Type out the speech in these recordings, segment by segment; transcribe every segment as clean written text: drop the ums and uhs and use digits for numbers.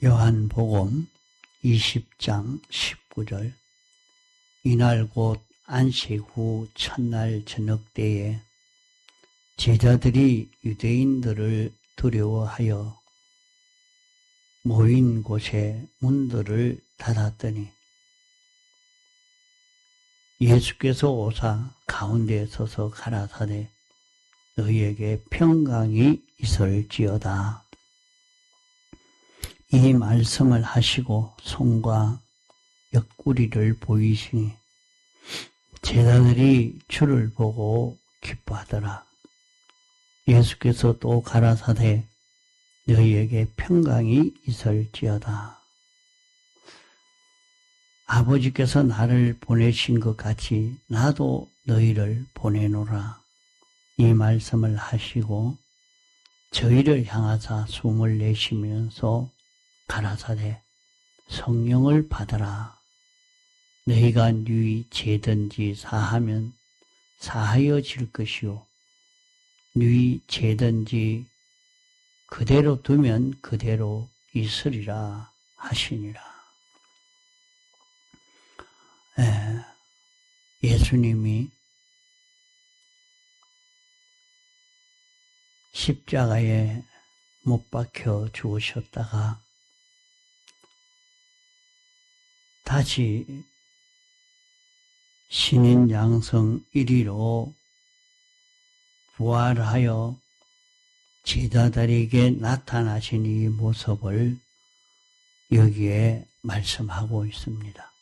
요한복음 20장 19절. 이날 곧 안식 후 첫날 저녁 때에 제자들이 유대인들을 두려워하여 모인 곳에 문들을 닫았더니 예수께서 오사 가운데에 서서 가라사대 너희에게 평강이 있을지어다. 이 말씀을 하시고 손과 옆구리를 보이시니 제자들이 주를 보고 기뻐하더라. 예수께서 또 가라사대 너희에게 평강이 있을지어다. 아버지께서 나를 보내신 것 같이 나도 너희를 보내노라. 이 말씀을 하시고 저희를 향하사 숨을 내쉬면서 가라사대 성령을 받아라. 너희가 누이 죄든지 사하면 사하여질 것이요 누이 죄든지 그대로 두면 그대로 있으리라 하시니라. 예수님이 십자가에 못 박혀 죽으셨다가 다시 신인 양성 1위로 부활하여 제자들에게 나타나신 이 모습을 여기에 말씀하고 있습니다.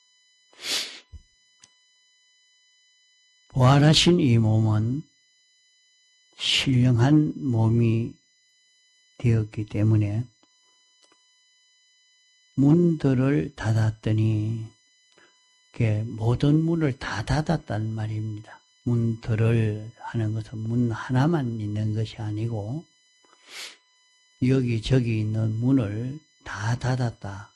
부활하신 이 몸은 신령한 몸이 되었기 때문에 문들을 닫았더니 모든 문을 다 닫았단 말입니다. 문들을 하는 것은 문 하나만 있는 것이 아니고 여기저기 있는 문을 다 닫았다.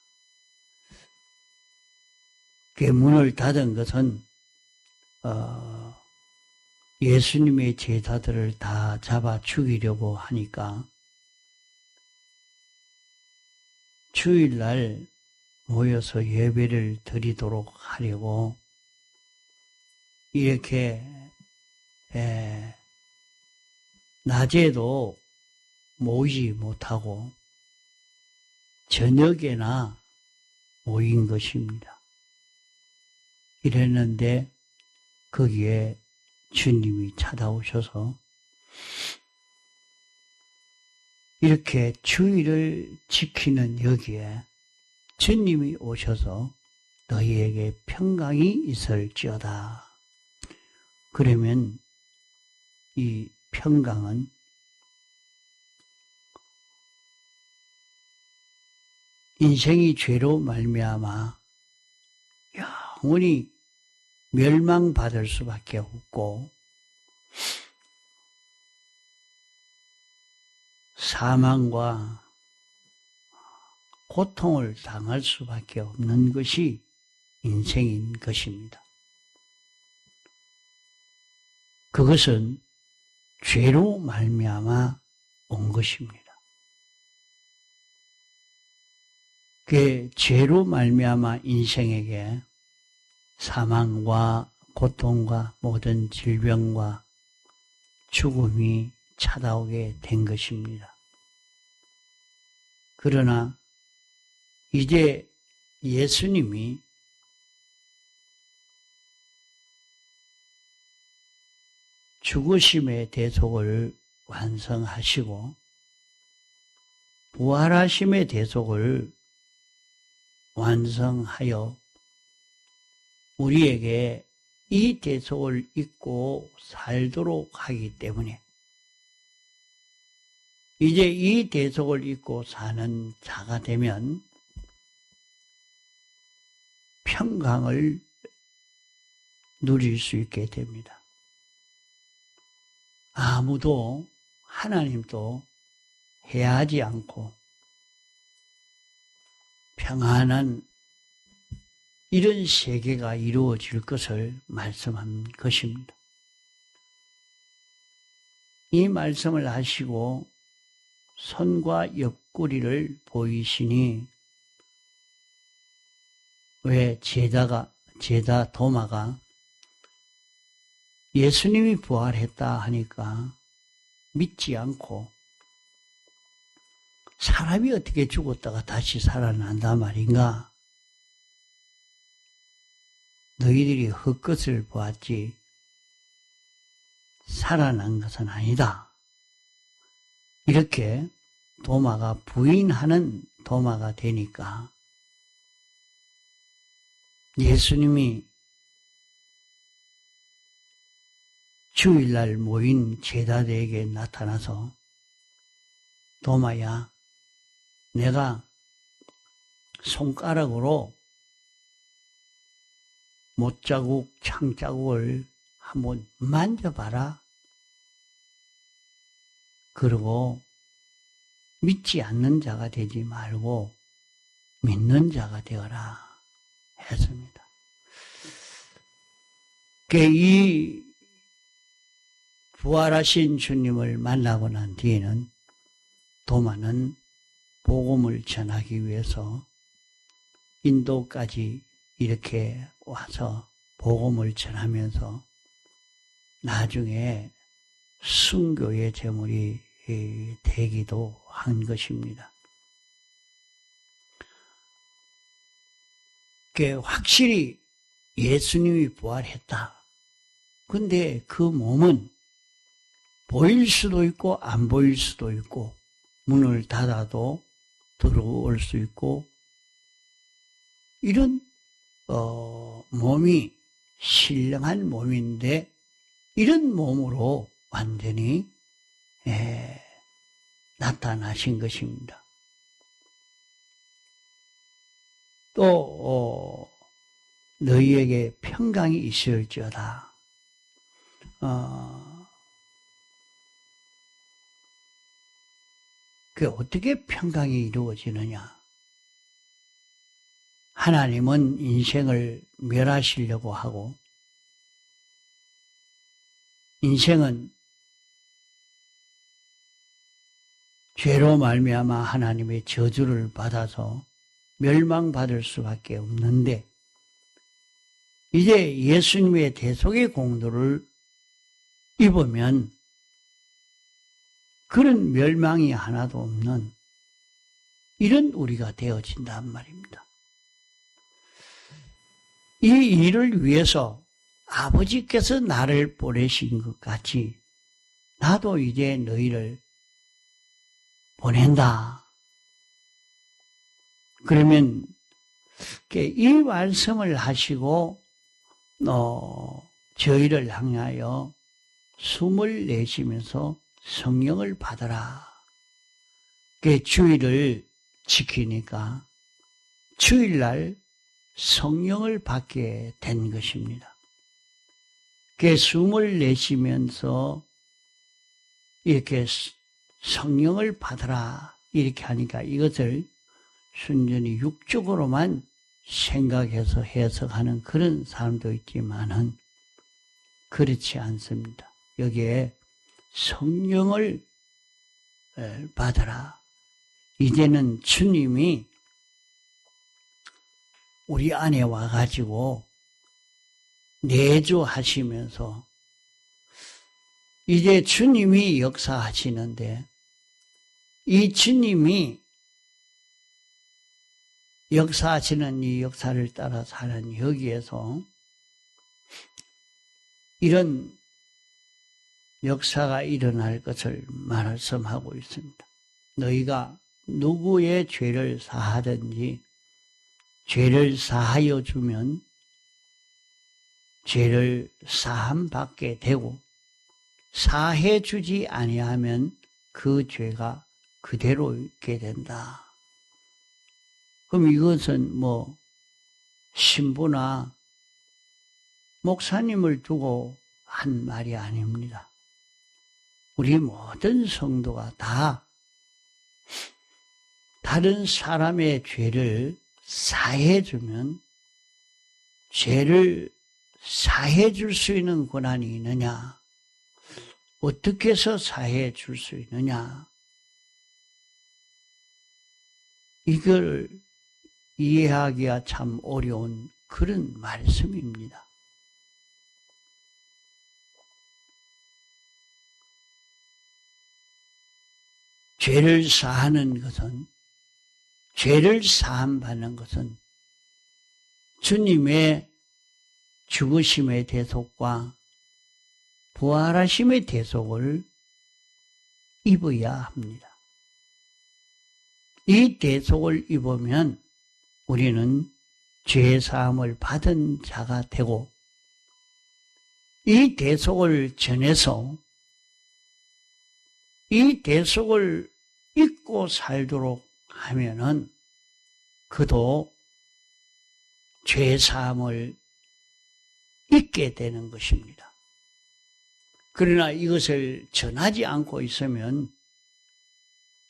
문을 닫은 것은 예수님의 제자들을 다 잡아 죽이려고 하니까 주일날 모여서 예배를 드리도록 하려고 이렇게 낮에도 모이지 못하고 저녁에나 모인 것입니다. 이랬는데 거기에 주님이 찾아오셔서 이렇게 주의를 지키는 여기에 주님이 오셔서 너희에게 평강이 있을지어다. 그러면 이 평강은 인생이 죄로 말미암아 영원히 멸망받을 수밖에 없고 사망과 고통을 당할 수밖에 없는 것이 인생인 것입니다. 그것은 죄로 말미암아 온 것입니다. 그 죄로 말미암아 인생에게 사망과 고통과 모든 질병과 죽음이 찾아오게 된 것입니다. 그러나 이제 예수님이 죽으심의 대속을 완성하시고 부활하심의 대속을 완성하여 우리에게 이 대속을 잊고 살도록 하기 때문에 이제 이 대속을 잊고 사는 자가 되면 평강을 누릴 수 있게 됩니다. 아무도 하나님도 해하지 않고 평안한 이런 세계가 이루어질 것을 말씀한 것입니다. 이 말씀을 하시고 손과 옆구리를 보이시니 왜 제자 도마가 예수님이 부활했다 하니까 믿지 않고 사람이 어떻게 죽었다가 다시 살아난단 말인가? 너희들이 헛것을 보았지 살아난 것은 아니다. 이렇게 도마가 부인하는 도마가 되니까 예수님이 주일날 모인 제자들에게 나타나서 도마야, 내가 손가락으로 못자국, 창자국을 한번 만져봐라. 그리고 믿지 않는 자가 되지 말고 믿는 자가 되어라 했습니다. 이 부활하신 주님을 만나고 난 뒤에는 도마는 복음을 전하기 위해서 인도까지 이렇게 와서 복음을 전하면서 나중에 순교의 제물이 되기도 한 것입니다. 확실히 예수님이 부활했다. 근데 그 몸은 보일 수도 있고 안 보일 수도 있고 문을 닫아도 들어올 수 있고 이런 몸이 신령한 몸인데 이런 몸으로 완전히 나타나신 것입니다. 또 너희에게 평강이 있을지어다. 어떻게 평강이 이루어지느냐? 하나님은 인생을 멸하시려고 하고 인생은 죄로 말미암아 하나님의 저주를 받아서 멸망받을 수밖에 없는데 이제 예수님의 대속의 공로를 입으면 그런 멸망이 하나도 없는 이런 우리가 되어진단 말입니다. 이 일을 위해서 아버지께서 나를 보내신 것 같이 나도 이제 너희를 보낸다. 그러면 이 말씀을 하시고 저희를 향하여 숨을 내쉬면서 성령을 받아라. 주일을 지키니까 주일날 성령을 받게 된 것입니다. 숨을 내쉬면서 이렇게 성령을 받아라 이렇게 하니까 이것을 순전히 육적으로만 생각해서 해석하는 그런 사람도 있지만은 그렇지 않습니다. 여기에 성령을 받아라. 이제는 주님이 우리 안에 와가지고 내주하시면서 이제 주님이 역사하시는데 이 주님이 역사하시는 이 역사를 따라 사는 여기에서 이런 역사가 일어날 것을 말씀하고 있습니다. 너희가 누구의 죄를 사하든지 죄를 사하여 주면 죄를 사함받게 되고 사해 주지 아니하면 그 죄가 그대로 있게 된다. 그럼 이것은 신부나 목사님을 두고 한 말이 아닙니다. 우리 모든 성도가 다 다른 사람의 죄를 사해주면 죄를 사해줄 수 있는 권한이 있느냐? 어떻게 해서 사해줄 수 있느냐? 이해하기가 참 어려운 그런 말씀입니다. 죄를 사하는 것은, 죄를 사함받는 것은 주님의 죽으심의 대속과 부활하심의 대속을 입어야 합니다. 이 대속을 입으면 우리는 죄사함을 받은 자가 되고, 이 대속을 전해서 이 대속을 잊고 살도록 하면은 그도 죄사함을 잊게 되는 것입니다. 그러나 이것을 전하지 않고 있으면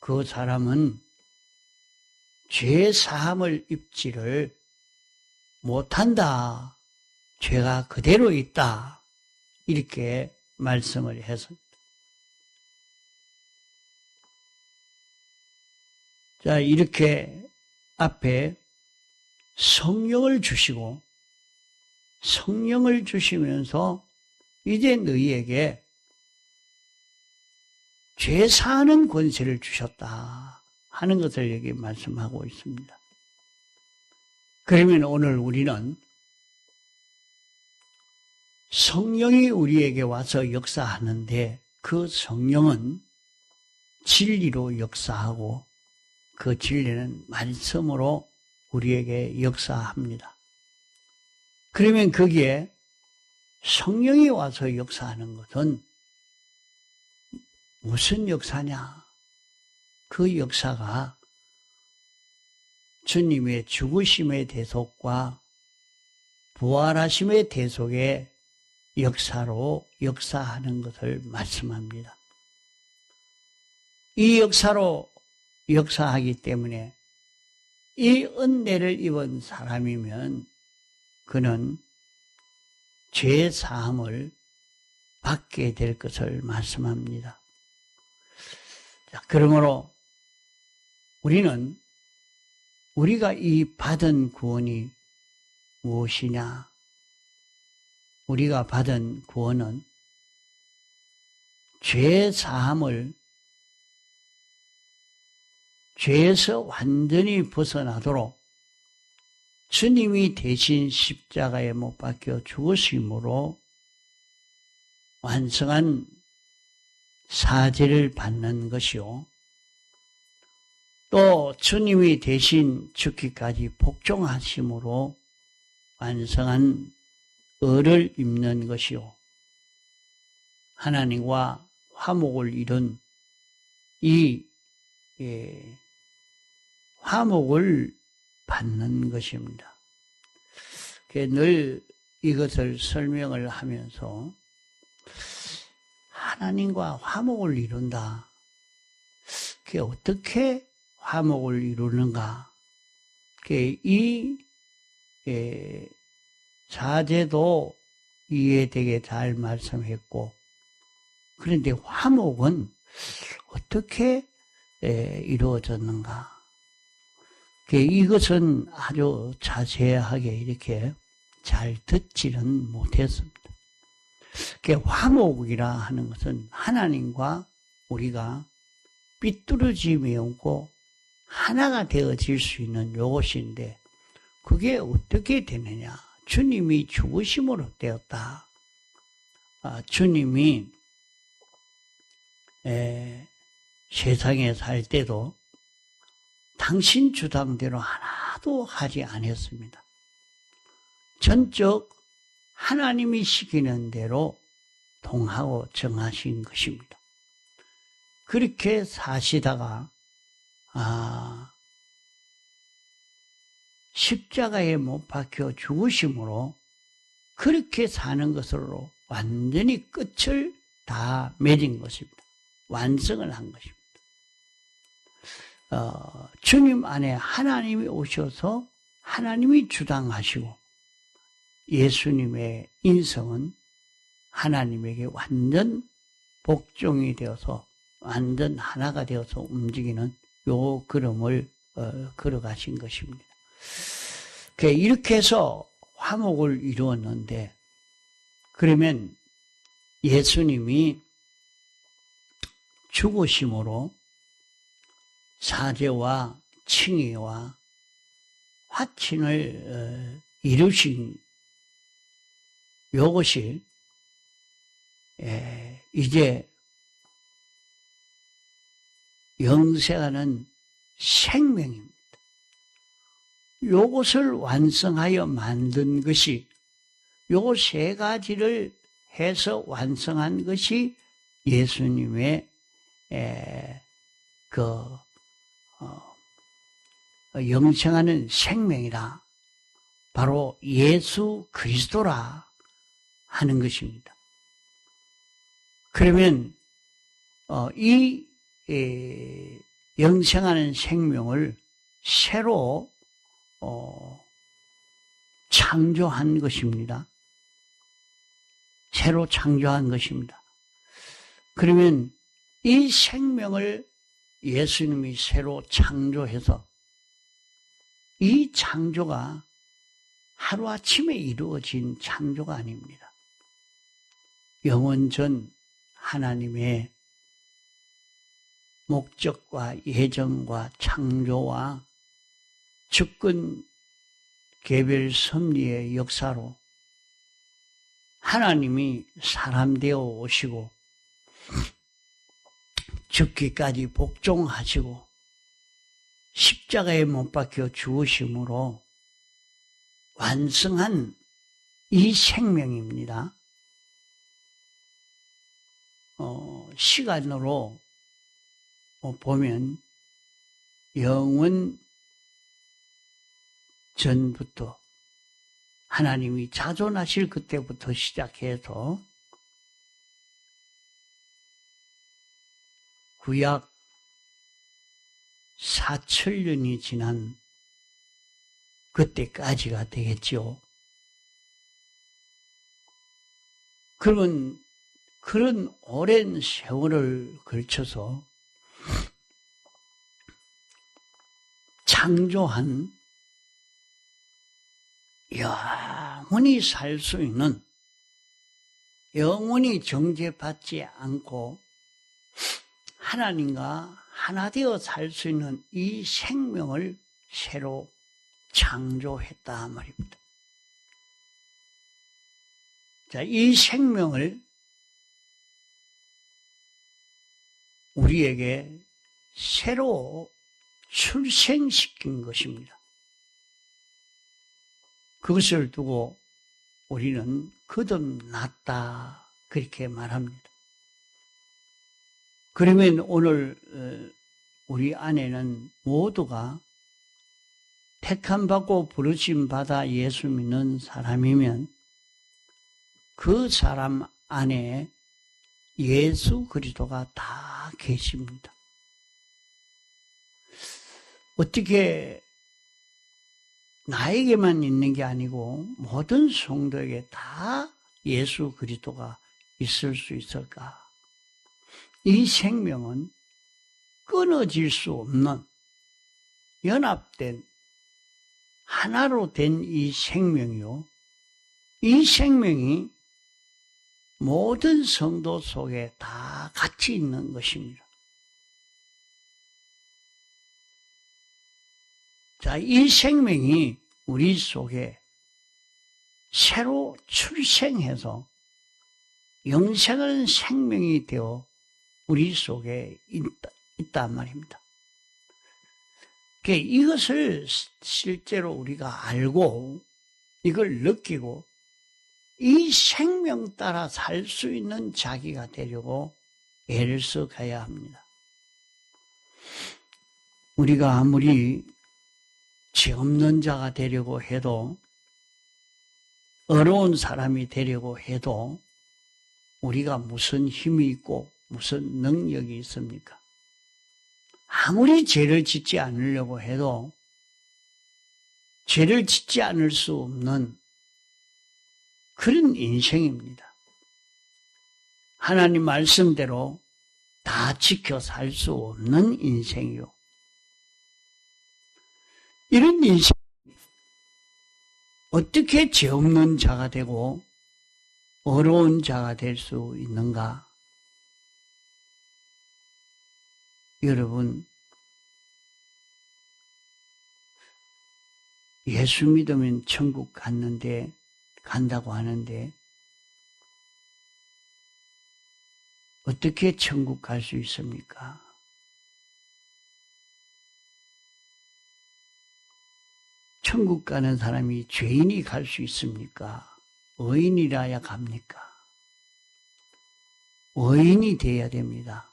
그 사람은 죄사함을 입지를 못한다. 죄가 그대로 있다. 이렇게 말씀을 했습니다. 자, 이렇게 앞에 성령을 주시고, 성령을 주시면서 이제 너희에게 죄 사하는 권세를 주셨다 하는 것을 여기 말씀하고 있습니다. 그러면 오늘 우리는 성령이 우리에게 와서 역사하는데, 그 성령은 진리로 역사하고 그 진리는 말씀으로 우리에게 역사합니다. 그러면 거기에 성령이 와서 역사하는 것은 무슨 역사냐? 그 역사가 주님의 죽으심의 대속과 부활하심의 대속의 역사로 역사하는 것을 말씀합니다. 이 역사로 역사하기 때문에 이 은혜를 입은 사람이면 그는 죄 사함을 받게 될 것을 말씀합니다. 자, 그러므로 우리는 우리가 이 받은 구원이 무엇이냐? 우리가 받은 구원은 죄 사함을, 죄에서 완전히 벗어나도록 주님이 대신 십자가에 못 박혀 죽으심으로 완성한 사죄를 받는 것이요, 또 주님이 대신 죽기까지 복종하심으로 완성한 의를 입는 것이요, 하나님과 화목을 이룬 이 화목을 받는 것입니다. 늘 이것을 설명을 하면서 하나님과 화목을 이룬다. 그게 어떻게 화목을 이루는가? 이 사제도 이해되게 잘 말씀했고, 그런데 화목은 어떻게 이루어졌는가? 이것은 아주 자세하게 이렇게 잘 듣지는 못했습니다. 화목이라 하는 것은 하나님과 우리가 삐뚤어짐이 없고 하나가 되어질 수 있는 요것인데, 그게 어떻게 되느냐? 주님이 죽으심으로 되었다. 주님이 세상에 살 때도 당신 주장대로 하나도 하지 않았습니다. 전적 하나님이 시키는 대로 통하고 정하신 것입니다. 그렇게 사시다가 십자가에 못 박혀 죽으심으로 그렇게 사는 것으로 완전히 끝을 다 맺은 것입니다. 완성을 한 것입니다. 주님 안에 하나님이 오셔서 하나님이 주장하시고, 예수님의 인성은 하나님에게 완전 복종이 되어서 완전 하나가 되어서 움직이는 요 걸음을 걸어가신 것입니다. 이렇게 해서 화목을 이루었는데, 그러면 예수님이 죽으심으로 사죄와 칭의와 화친을 이루신 요것이 이제 영생하는 생명입니다. 요것을 완성하여 만든 것이, 요 세 가지를 해서 완성한 것이 예수님의 영생하는 생명이라, 바로 예수 그리스도라 하는 것입니다. 그러면 이 영생하는 생명을 새로 창조한 것입니다. 새로 창조한 것입니다. 그러면 이 생명을 예수님이 새로 창조해서, 이 창조가 하루아침에 이루어진 창조가 아닙니다. 영원전 하나님의 목적과 예정과 창조와 주권 개별 섭리의 역사로 하나님이 사람 되어 오시고 죽기까지 복종하시고 십자가에 못 박혀 죽으심으로 완성한 이 생명입니다. 시간으로 보면 영원 전부터 하나님이 자존하실 그때부터 시작해서 구약 4천년이 지난 그때까지가 되겠죠. 그러면 그런 오랜 세월을 걸쳐서 창조한, 영원히 살 수 있는, 영원히 정죄받지 않고 하나님과 하나 되어 살 수 있는 이 생명을 새로 창조했다 말입니다. 자, 이 생명을 우리에게 새로 출생시킨 것입니다. 그것을 두고 우리는 거듭났다, 그렇게 말합니다. 그러면 오늘 우리 안에는 모두가 택함받고 부르심받아 예수 믿는 사람이면 그 사람 안에 예수 그리스도가 다 계십니다. 어떻게 나에게만 있는 게 아니고 모든 성도에게 다 예수 그리스도가 있을 수 있을까? 이 생명은 끊어질 수 없는 연합된 하나로 된 이 생명이요, 이 생명이 모든 성도 속에 다 같이 있는 것입니다. 자, 이 생명이 우리 속에 새로 출생해서 영생하는 생명이 되어 우리 속에 있단 말입니다. 이것을 실제로 우리가 알고 이걸 느끼고 이 생명 따라 살 수 있는 자기가 되려고 애를 써 가야 합니다. 우리가 아무리 죄 없는 자가 되려고 해도, 어려운 사람이 되려고 해도 우리가 무슨 힘이 있고 무슨 능력이 있습니까? 아무리 죄를 짓지 않으려고 해도 죄를 짓지 않을 수 없는 그런 인생입니다. 하나님 말씀대로 다 지켜 살 수 없는 인생이요. 이런 인생이기 어떻게 죄 없는 자가 되고 어려운 자가 될 수 있는가? 여러분, 예수 믿으면 천국 간다고 하는데 어떻게 천국 갈 수 있습니까? 천국 가는 사람이 죄인이 갈 수 있습니까? 의인이라야 갑니까? 의인이 되어야 됩니다.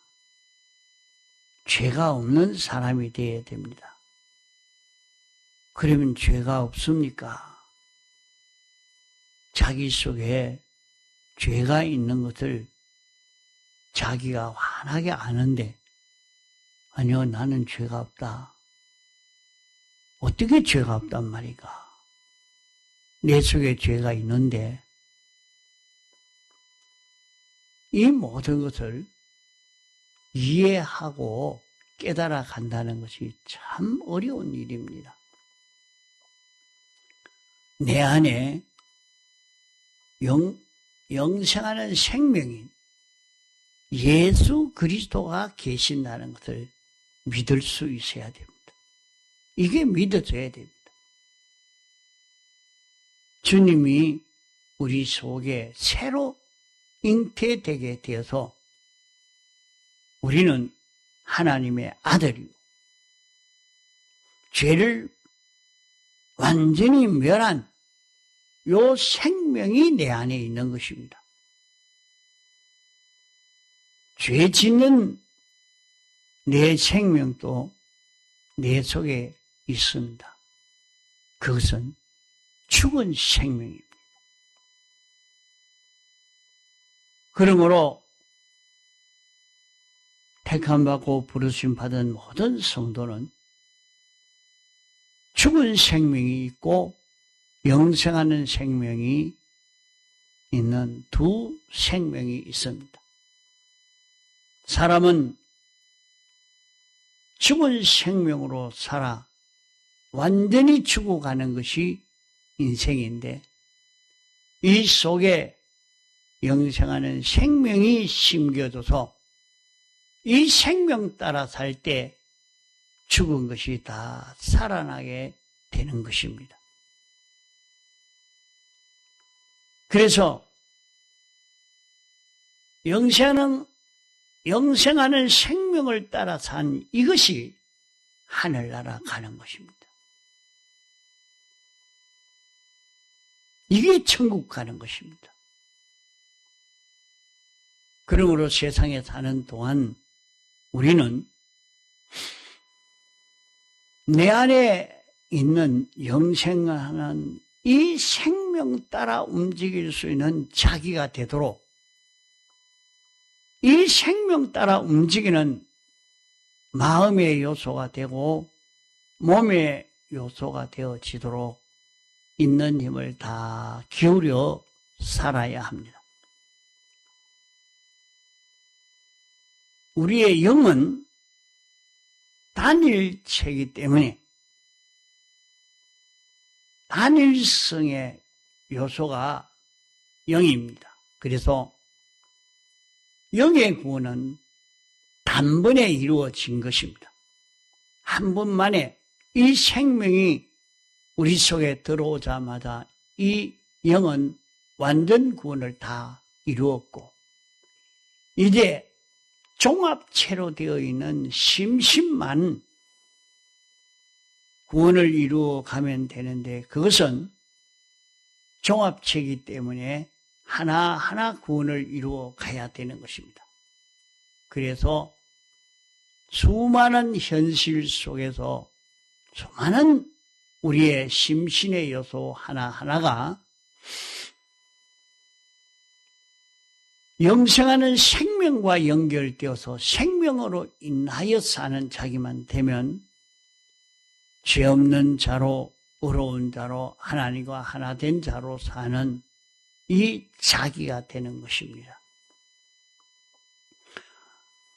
죄가 없는 사람이 되어야 됩니다. 그러면 죄가 없습니까? 자기 속에 죄가 있는 것을 자기가 환하게 아는데, 아니요, 나는 죄가 없다. 어떻게 죄가 없단 말이까? 내 속에 죄가 있는데, 이 모든 것을 이해하고 깨달아 간다는 것이 참 어려운 일입니다. 내 안에 영생하는 생명인 예수 그리스도가 계신다는 것을 믿을 수 있어야 됩니다. 이게 믿어져야 됩니다. 주님이 우리 속에 새로 잉태되게 되어서 우리는 하나님의 아들이고 죄를 완전히 멸한 요 생명이 내 안에 있는 것입니다. 죄 짓는 내 생명도 내 속에 있습니다. 그것은 죽은 생명입니다. 그러므로 택함받고 부르심 받은 모든 성도는 죽은 생명이 있고 영생하는 생명이 있는 두 생명이 있습니다. 사람은 죽은 생명으로 살아 완전히 죽어가는 것이 인생인데, 이 속에 영생하는 생명이 심겨져서 이 생명 따라 살 때 죽은 것이 다 살아나게 되는 것입니다. 그래서 영생하는 생명을 따라 산 이것이 하늘나라 가는 것입니다. 이게 천국 가는 것입니다. 그러므로 세상에 사는 동안 우리는 내 안에 있는 영생하는 이 생명 따라 움직일 수 있는 자기가 되도록, 이 생명 따라 움직이는 마음의 요소가 되고 몸의 요소가 되어지도록 있는 힘을 다 기울여 살아야 합니다. 우리의 영은 단일체이기 때문에 단일성의 요소가 영입니다. 그래서 영의 구원은 단번에 이루어진 것입니다. 한 번만에 이 생명이 우리 속에 들어오자마자 이 영은 완전 구원을 다 이루었고, 이제 종합체로 되어 있는 심신만 구원을 이루어 가면 되는데, 그것은 종합체이기 때문에 하나하나 구원을 이루어 가야 되는 것입니다. 그래서 수많은 현실 속에서 수많은 우리의 심신의 요소 하나하나가 영생하는 생명과 연결되어서 생명으로 인하여 사는 자기만 되면 죄 없는 자로, 의로운 자로, 하나님과 하나 된 자로 사는 이 자기가 되는 것입니다.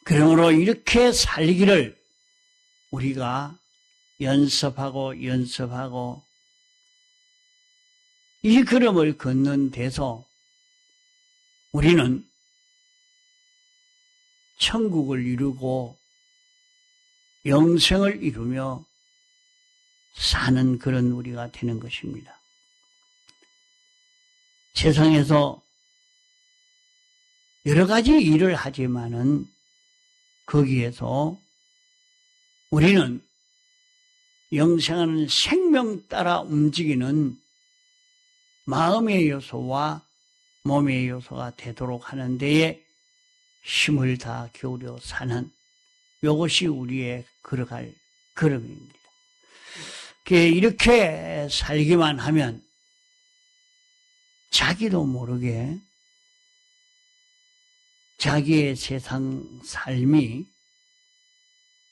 그러므로 이렇게 살기를 우리가 연습하고 이 걸음을 걷는 데서 우리는 천국을 이루고 영생을 이루며 사는 그런 우리가 되는 것입니다. 세상에서 여러 가지 일을 하지만은 거기에서 우리는 영생하는 생명 따라 움직이는 마음의 요소와 몸의 요소가 되도록 하는 데에 힘을 다 기울여 사는 이것이 우리의 걸어갈 걸음입니다. 이렇게 살기만 하면 자기도 모르게 자기의 세상 삶이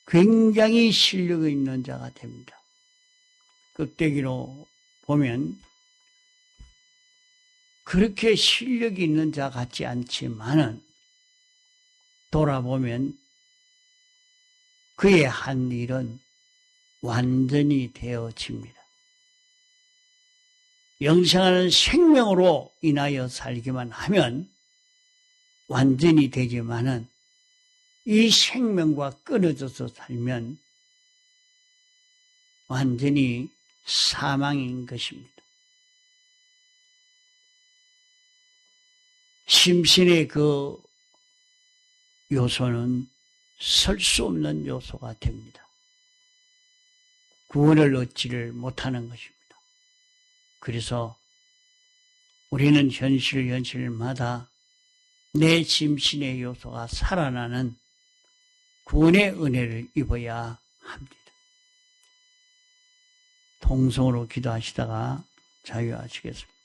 굉장히 실력이 있는 자가 됩니다. 껍데기로 보면 그렇게 실력이 있는 자 같지 않지만은 돌아보면 그의 한 일은 완전히 되어집니다. 영생하는 생명으로 인하여 살기만 하면 완전히 되지만은 이 생명과 끊어져서 살면 완전히 사망인 것입니다. 심신의 그 요소는 설 수 없는 요소가 됩니다. 구원을 얻지를 못하는 것입니다. 그래서 우리는 현실마다 내 심신의 요소가 살아나는 구원의 은혜를 입어야 합니다. 통성으로 기도하시다가 자유하시겠습니다.